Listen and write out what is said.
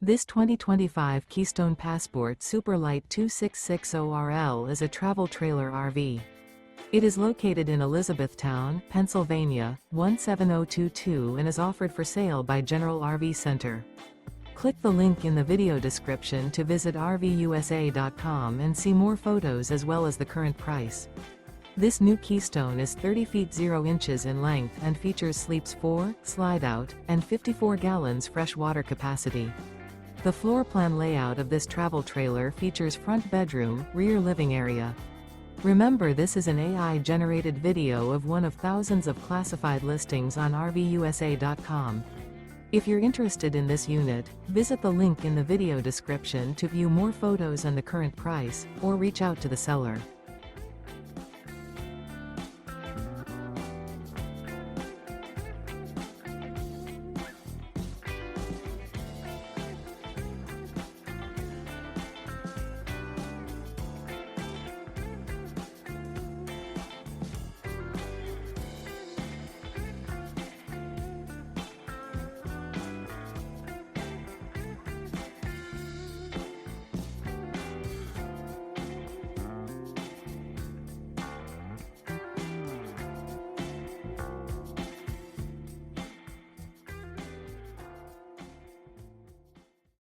This 2025 Keystone Passport Super Lite 2660RL is a travel trailer RV. It is located in Elizabethtown, Pennsylvania, 17022 and is offered for sale by General RV Center. Click the link in the video description to visit RVUSA.com and see more photos as well as the current price. This new Keystone is 30 feet 0 inches in length and features sleeps 4, slide-out, and 54 gallons fresh water capacity. The floor plan layout of this travel trailer features front bedroom, rear living area. Remember, this is an AI-generated video of one of thousands of classified listings on RVUSA.com. If you're interested in this unit, visit the link in the video description to view more photos and the current price, or reach out to the seller.